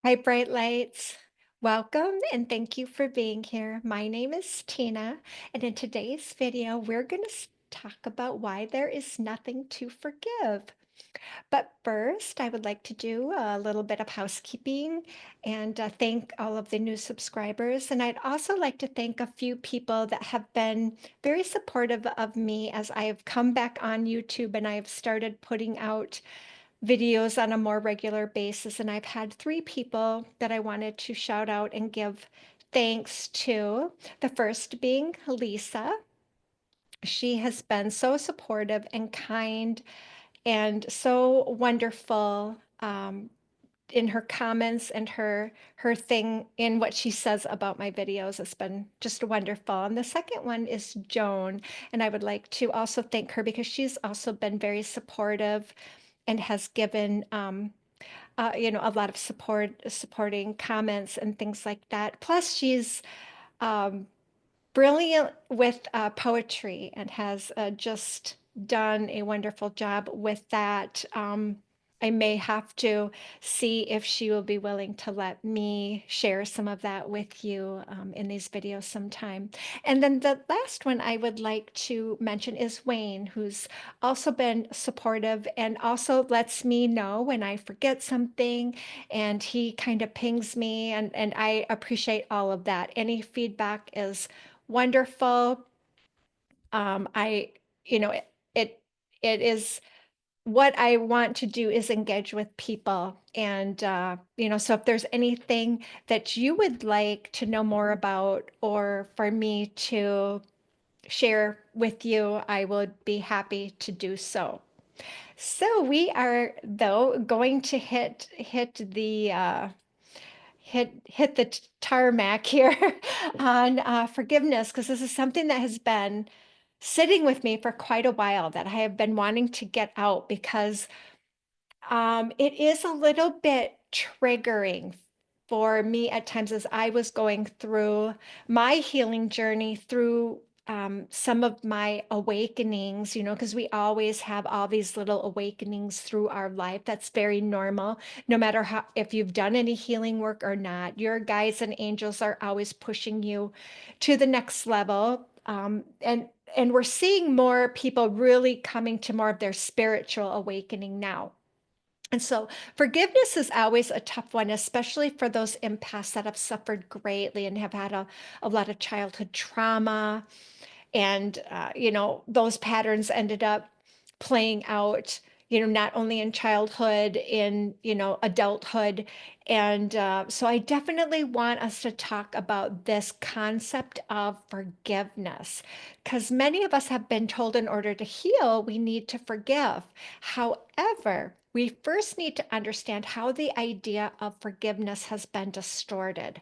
Hi, bright lights. Welcome and thank you for being here. My name is Tina, and in today's video, we're going to talk about why there is nothing to forgive. But first, I would like to do a little bit of housekeeping and thank all of the new subscribers. And I'd also like to thank a few people that have been very supportive of me as I've come back on YouTube and I've started putting out videos on a more regular basis. And I've had three people that I wanted to shout out and give thanks to. The first being Lisa. She has been so supportive and kind and so wonderful in her comments and her thing in what she says about my videos. It's been just wonderful. And the second one is Joan, and I would like to also thank her because she's also been very supportive and has given a lot of supporting comments and things like that. Plus, she's um, brilliant with poetry and has just done a wonderful job with that. I may have to see if she will be willing to let me share some of that with you in these videos sometime. And then the last one I would like to mention is Wayne, who's also been supportive and also lets me know when I forget something, and he kind of pings me, and I appreciate all of that. Any feedback is wonderful. I, it it is what I want to do is engage with people. And so if there's anything that you would like to know more about or for me to share with you, I would be happy to do so. So we are though going to hit the tarmac here on forgiveness, because this is something that has been sitting with me for quite a while that I have been wanting to get out because it is a little bit triggering for me at times as I was going through my healing journey through some of my awakenings, because we always have all these little awakenings through our life. That's very normal, no matter how, if you've done any healing work or not. Your guides and angels are always pushing you to the next level. And we're seeing more people really coming to more of their spiritual awakening now. And so forgiveness is always a tough one, especially for those empaths that have suffered greatly and have had a lot of childhood trauma. And, those patterns ended up playing out, not only in childhood, in, adulthood. And so I definitely want us to talk about this concept of forgiveness, because many of us have been told in order to heal, we need to forgive. However, we first need to understand how the idea of forgiveness has been distorted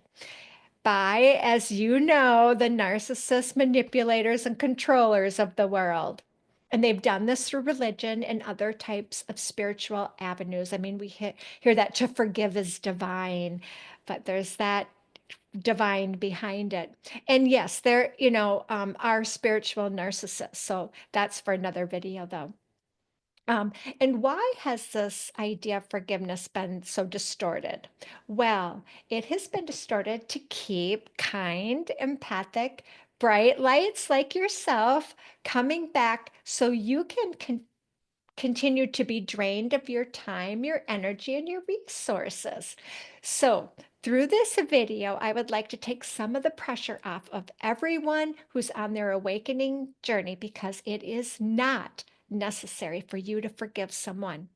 by, as you know, the narcissists, manipulators, and controllers of the world. And they've done this through religion and other types of spiritual avenues. I mean, hear that to forgive is divine, but there's that divine behind it. And yes, there, are spiritual narcissists. So that's for another video, though. And why has this idea of forgiveness been so distorted? Well, it has been distorted to keep kind, empathic, bright lights like yourself coming back so you can continue to be drained of your time, your energy, and your resources. So, through this video, I would like to take some of the pressure off of everyone who's on their awakening journey, because it is not necessary for you to forgive someone.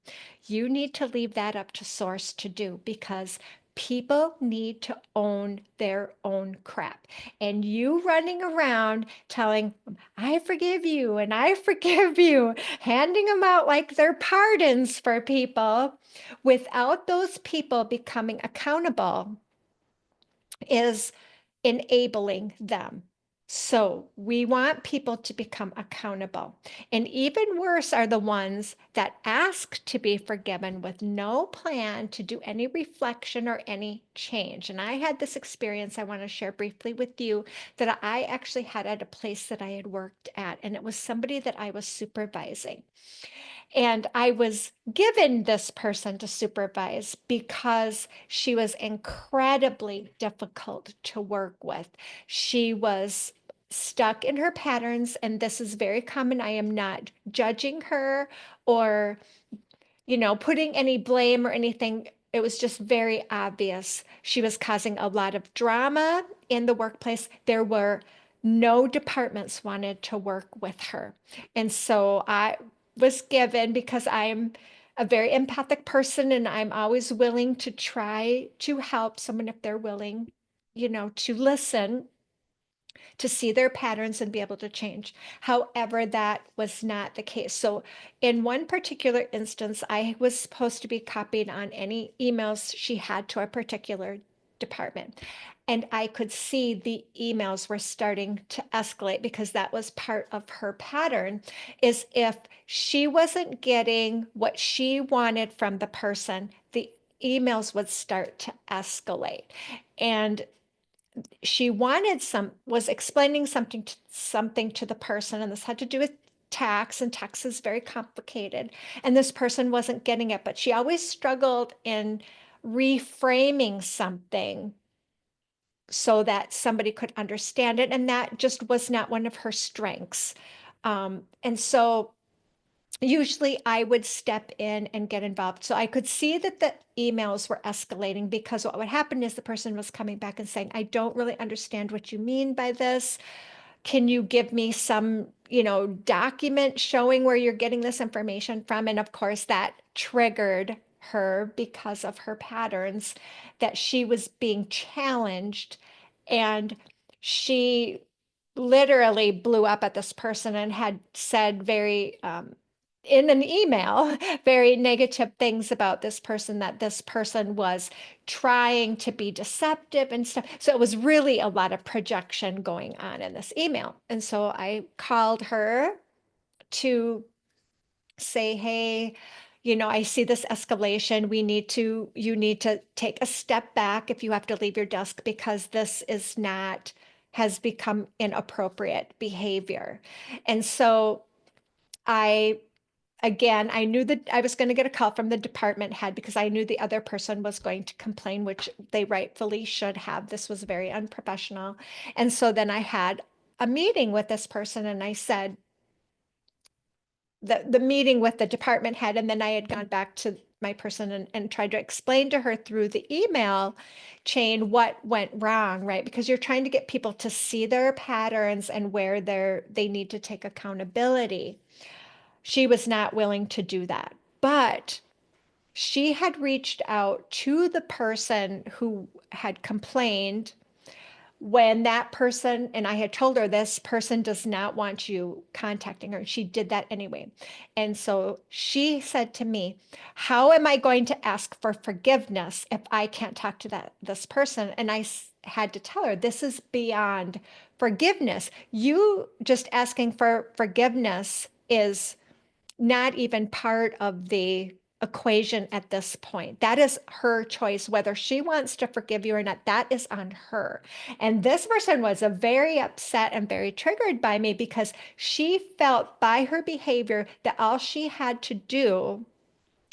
You need to leave that up to source to do, because people need to own their own crap. And you running around telling, I forgive you and I forgive you, handing them out like they're pardons for people without those people becoming accountable is enabling them. So we want people to become accountable. And even worse are the ones that ask to be forgiven with no plan to do any reflection or any change. And I had this experience I want to share briefly with you that I actually had at a place that I had worked at, and it was somebody that I was supervising. And I was given this person to supervise because she was incredibly difficult to work with. She was stuck in her patterns, and this is very common. I am not judging her or putting any blame or anything. It was just very obvious. She was causing a lot of drama in the workplace. There were no departments wanted to work with her. And so I was given, because I'm a very empathic person and I'm always willing to try to help someone if they're willing, to listen, to see their patterns and be able to change. However, that was not the case. So, in one particular instance, I was supposed to be copied on any emails she had to a particular department. And I could see the emails were starting to escalate because that was part of her pattern, is if she wasn't getting what she wanted from the person, the emails would start to escalate. And she was explaining something to the person, and this had to do with tax, and tax is very complicated, and this person wasn't getting it, but she always struggled in reframing something so that somebody could understand it, and that just was not one of her strengths. And so usually I would step in and get involved. So I could see that the emails were escalating, because what would happen is the person was coming back and saying, I don't really understand what you mean by this. Can you give me some, document showing where you're getting this information from? And of course, that triggered her because of her patterns, that she was being challenged. And she literally blew up at this person and had said in an email, very negative things about this person, that this person was trying to be deceptive and stuff. So it was really a lot of projection going on in this email. And so I called her to say, hey, I see this escalation. You need to take a step back if you have to leave your desk, because this has become inappropriate behavior. And so I again, I knew that I was going to get a call from the department head, because I knew the other person was going to complain, which they rightfully should have. This was very unprofessional. And so then I had a meeting with this person, and I said, the meeting with the department head, and then I had gone back to my person and tried to explain to her through the email chain what went wrong, right? Because you're trying to get people to see their patterns and where they need to take accountability. She was not willing to do that. But she had reached out to the person who had complained, when that person, and I had told her, this person does not want you contacting her. She did that anyway. And so she said to me, how am I going to ask for forgiveness if I can't talk to this person? And I had to tell her, this is beyond forgiveness. You just asking for forgiveness is not even part of the equation at this point. That is her choice, whether she wants to forgive you or not. That is on her. And this person was a very upset and very triggered by me, because she felt by her behavior that all she had to do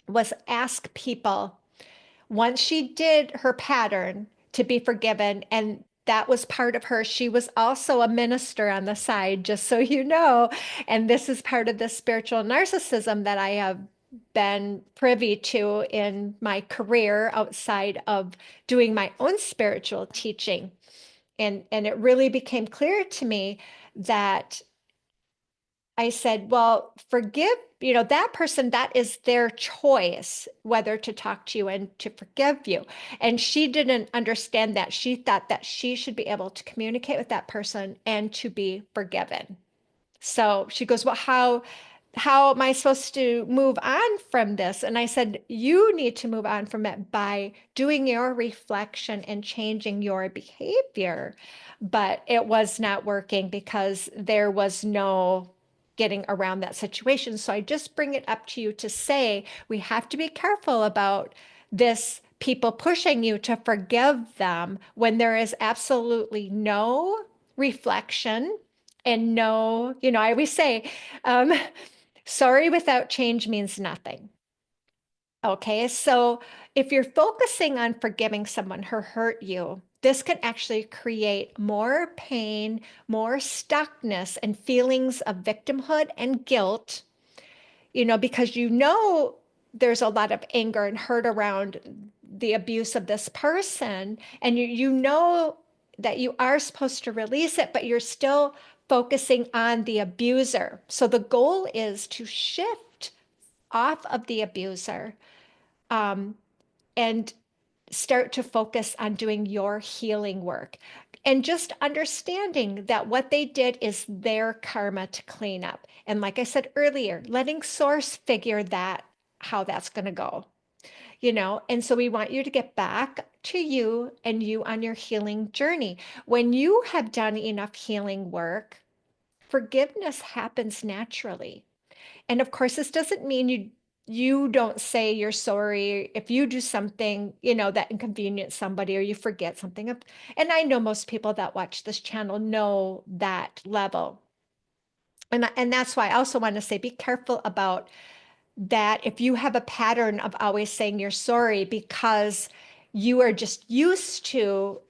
was ask people, once she did her pattern, to be forgiven. And that was part of her. She was also a minister on the side, just so you know. And this is part of the spiritual narcissism that I have been privy to in my career outside of doing my own spiritual teaching. And it really became clear to me that I said, well, forgive, that person, that is their choice, whether to talk to you and to forgive you. And she didn't understand that. She thought that she should be able to communicate with that person and to be forgiven. So she goes, well, how am I supposed to move on from this? And I said, you need to move on from it by doing your reflection and changing your behavior. But it was not working, because there was no getting around that situation. So I just bring it up to you to say, we have to be careful about this, people pushing you to forgive them when there is absolutely no reflection and no, I always say, um, Sorry without change means nothing. Okay, so if you're focusing on forgiving someone who hurt you, this can actually create more pain, more stuckness, and feelings of victimhood and guilt, because there's a lot of anger and hurt around the abuse of this person, and you know that you are supposed to release it, but you're still focusing on the abuser. So the goal is to shift off of the abuser, um, and start to focus on doing your healing work and just understanding that what they did is their karma to clean up. And like I said earlier, letting source figure that how that's going to go, And so we want you to get back to you and you on your healing journey. When you have done enough healing work, forgiveness happens naturally. And of course, this doesn't mean you don't say you're sorry if you do something, that inconvenience somebody or you forget something. And I know most people that watch this channel know that level. And that's why I also want to say be careful about that if you have a pattern of always saying you're sorry because you are just used to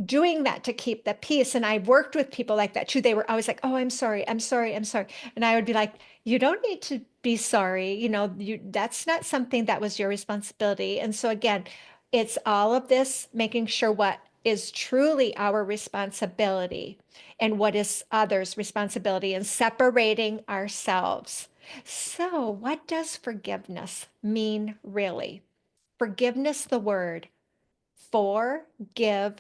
doing that to keep the peace. And I've worked with people like that too. They were always like, oh, I'm sorry, I'm sorry, I'm sorry. And I would be like, you don't need to be sorry. That's not something that was your responsibility. And so again, it's all of this making sure what is truly our responsibility and what is others' responsibility and separating ourselves. So, what does forgiveness mean really? Forgiveness, the word forgiveness.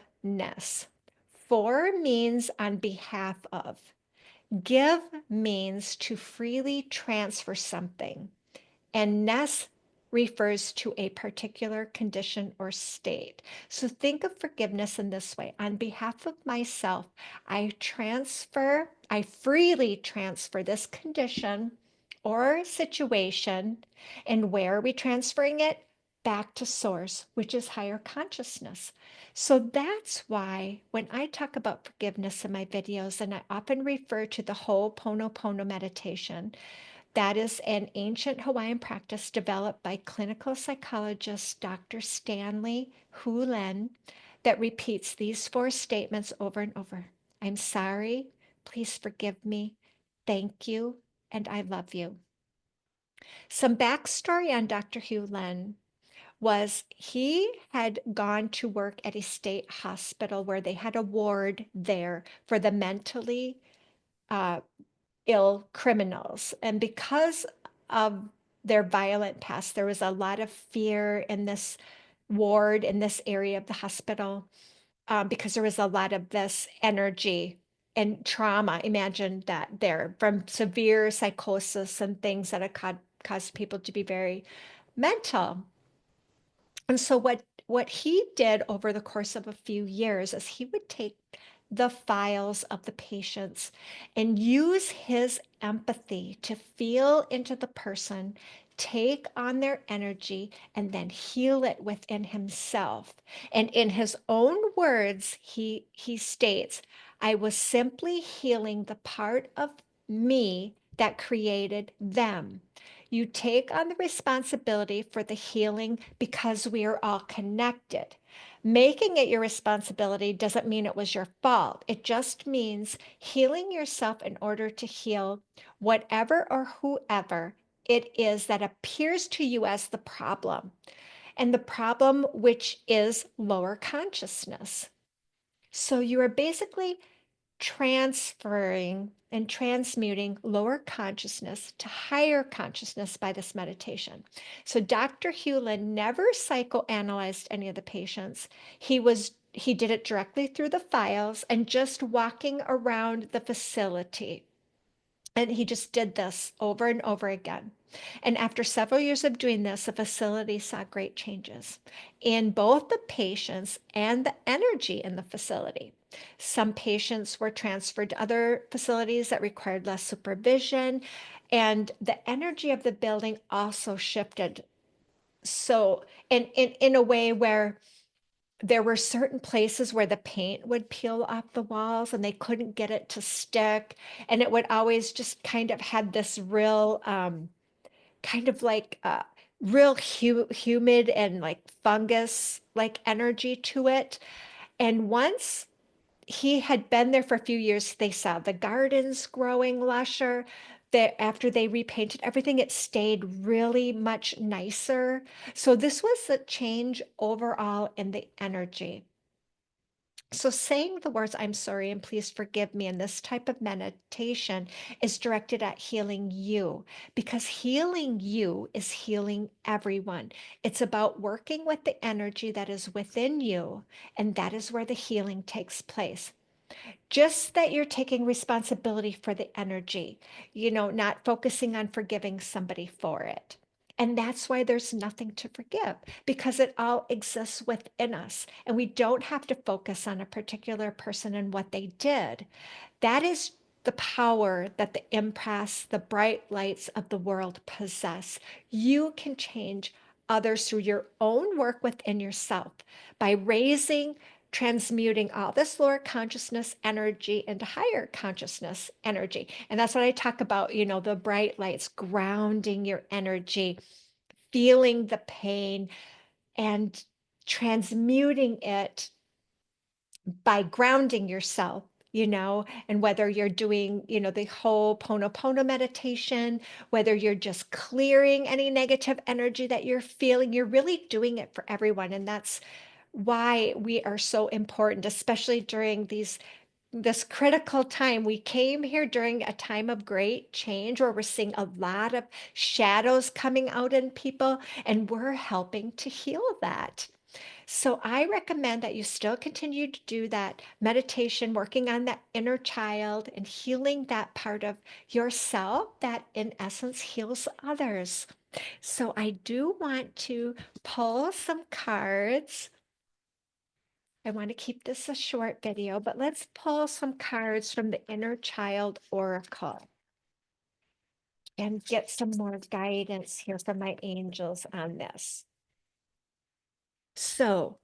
For means on behalf of. Give means to freely transfer something. And ness refers to a particular condition or state. So think of forgiveness in this way. On behalf of myself, I freely transfer this condition or situation. And where are we transferring it? Back to source, which is higher consciousness. So that's why when I talk about forgiveness in my videos, and I often refer to the Ho'oponopono meditation, that is an ancient Hawaiian practice developed by clinical psychologist Dr. Stanley Lynn that repeats these four statements over and over. I'm sorry, please forgive me, thank you, and I love you. Some backstory on Dr. Lynn was he had gone to work at a state hospital where they had a ward there for the mentally uh, ill criminals. And because of their violent past, there was a lot of fear in this ward, in this area of the hospital, because there was a lot of this energy and trauma. Imagine that there from severe psychosis and things that had caused people to be very mental. And so what he did over the course of a few years is he would take the files of the patients and use his empathy to feel into the person, take on their energy, and then heal it within himself. And in his own words, he states, I was simply healing the part of me that created them. You take on the responsibility for the healing because we are all connected. Making it your responsibility doesn't mean it was your fault. It just means healing yourself in order to heal whatever or whoever it is that appears to you as the problem. And the problem, which is lower consciousness. So you are basically transferring and transmuting lower consciousness to higher consciousness by this meditation. So Dr. Hewlin never psychoanalyzed any of the patients. He did it directly through the files and just walking around the facility. And he just did this over and over again. And after several years of doing this, the facility saw great changes in both the patients and the energy in the facility. Some patients were transferred to other facilities that required less supervision, and the energy of the building also shifted. So, in a way where there were certain places where the paint would peel off the walls and they couldn't get it to stick. And it would always just kind of had this real, kind of like real humid and like fungus like energy to it. And once he had been there for a few years, they saw the gardens growing lusher. That after they repainted everything, it stayed really much nicer. So this was a change overall in the energy. So saying the words, I'm sorry and please forgive me in this type of meditation is directed at healing you because healing you is healing everyone. It's about working with the energy that is within you, and that is where the healing takes place. Just that you're taking responsibility for the energy, not focusing on forgiving somebody for it. And that's why there's nothing to forgive because it all exists within us. And we don't have to focus on a particular person and what they did. That is the power that the empaths, the bright lights of the world possess. You can change others through your own work within yourself by raising, transmuting all this lower consciousness energy into higher consciousness energy. And that's what I talk about, the bright lights, grounding your energy, feeling the pain, and transmuting it by grounding yourself, and whether you're doing, the whole Ho'oponopono meditation, whether you're just clearing any negative energy that you're feeling, you're really doing it for everyone. And that's why we are so important, especially during this critical time. We came here during a time of great change where we're seeing a lot of shadows coming out in people, and we're helping to heal that. So I recommend that you still continue to do that meditation, working on that inner child and healing that part of yourself that in essence heals others. So I do want to pull some cards. I want to keep this a short video, but let's pull some cards from the Inner Child Oracle and get some more guidance here from my angels on this. So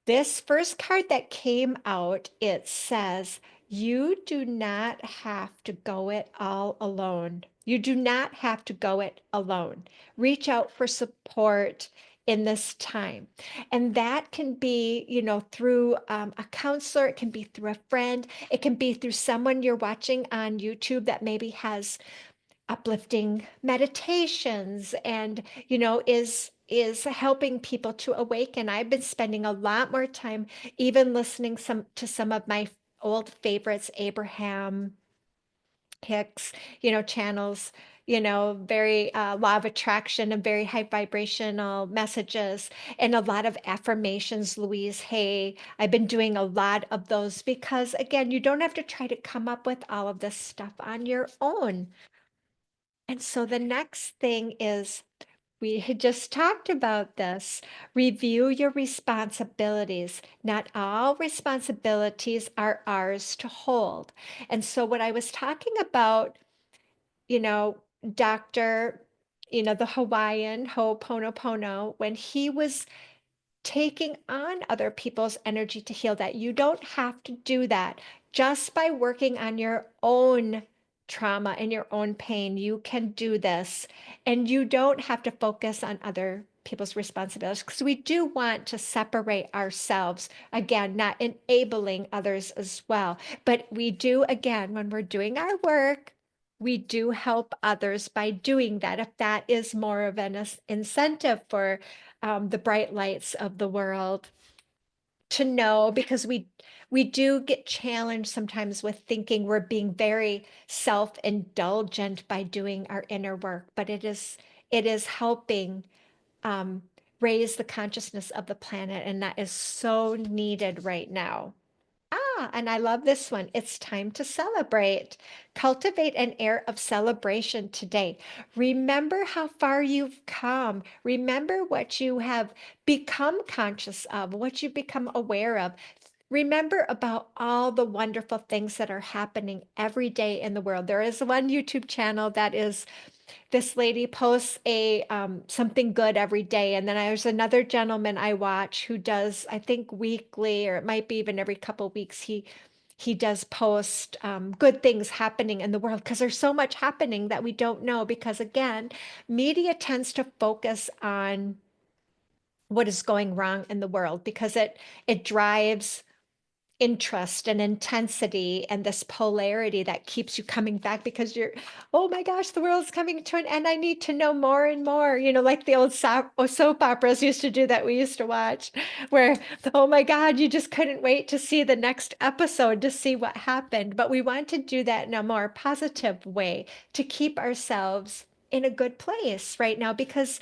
this first card that came out, it says, you do not have to go it all alone. You do not have to go it alone. Reach out for support in this time. And that can be, through a counselor, it can be through a friend, it can be through someone you're watching on YouTube that maybe has uplifting meditations and is helping people to awaken. I've been spending a lot more time even listening to some of my old favorites, Abraham Hicks, channels, very law of attraction and very high vibrational messages and a lot of affirmations, Louise Hay. I've been doing a lot of those because again, you don't have to try to come up with all of this stuff on your own. And so the next thing is, we had just talked about this. Review your responsibilities. Not all responsibilities are ours to hold. And so what I was talking about, you know, Dr., the Hawaiian Ho'oponopono, when he was taking on other people's energy to heal that. You don't have to do that. Just by working on your own trauma and your own pain, you can do this. And you don't have to focus on other people's responsibilities because we do want to separate ourselves. Again, not enabling others as well. But we do, again, when we're doing our work, we do help others by doing that. If that is more of an incentive for the bright lights of the world to know, because we do get challenged sometimes with thinking we're being very self-indulgent by doing our inner work, but it is helping um, raise the consciousness of the planet, and that is so needed right now. And I love this one. It's time to celebrate. Cultivate an air of celebration today. Remember how far you've come. Remember what you have become conscious of, what you've become aware of. Remember about all the wonderful things that are happening every day in the world. There is one YouTube channel that is This lady posts a something good every day, and then there's another gentleman I watch who does, I think weekly, or it might be even every couple weeks. He does post good things happening in the world because there's so much happening that we don't know. Because again, media tends to focus on what is going wrong in the world because it drives interest and intensity and this polarity that keeps you coming back because you're, oh my gosh, the world's coming to an end. I need to know more and more, like the old soap operas used to do that we used to watch, where, oh my God, you just couldn't wait to see the next episode to see what happened. But we want to do that in a more positive way to keep ourselves in a good place right now because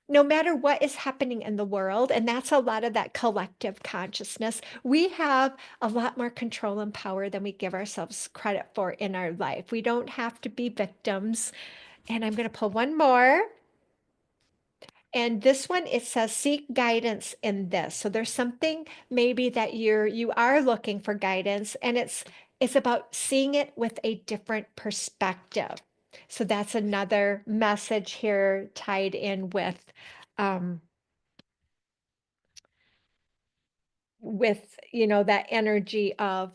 no matter what is happening in the world, and that's a lot of that collective consciousness, we have a lot more control and power than we give ourselves credit for in our life. We don't have to be victims. And I'm going to pull one more. And this one, it says seek guidance in this. So there's something maybe that you are looking for guidance, and it's about seeing it with a different perspective. So that's another message here tied in um, with that energy of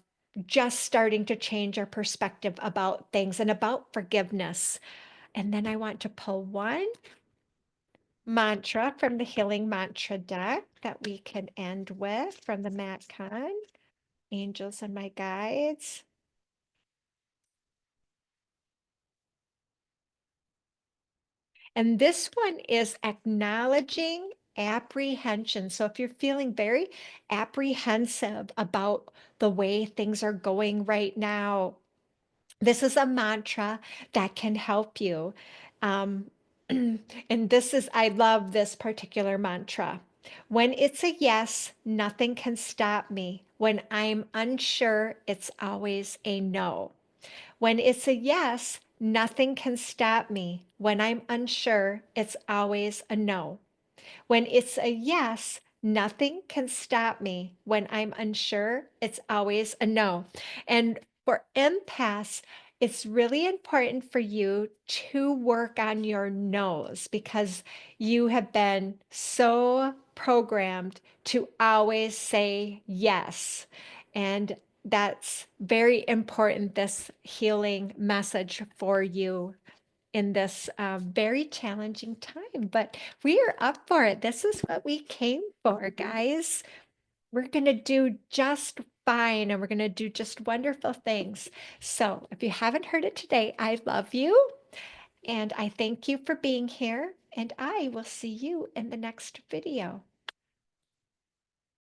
just starting to change our perspective about things and about forgiveness. And then I want to pull one mantra from the Healing Mantra deck that we can end with from the Matt Kahn, Angels and My Guides. And this one is acknowledging apprehension. So if you're feeling very apprehensive about the way things are going right now, this is a mantra that can help you. Um, and I love this particular mantra. When it's a yes, nothing can stop me. When I'm unsure, it's always a no. When it's a yes, nothing can stop me. When I'm unsure, it's always a no. When it's a yes, nothing can stop me. When I'm unsure, it's always a no. And for empaths, it's really important for you to work on your no's because you have been so programmed to always say yes. And that's very important, this healing message for you in this very challenging time, but we are up for it. This is what we came for, guys. We're going to do just fine and we're going to do just wonderful things. So, if you haven't heard it today, I love you and I thank you for being here, and I will see you in the next video.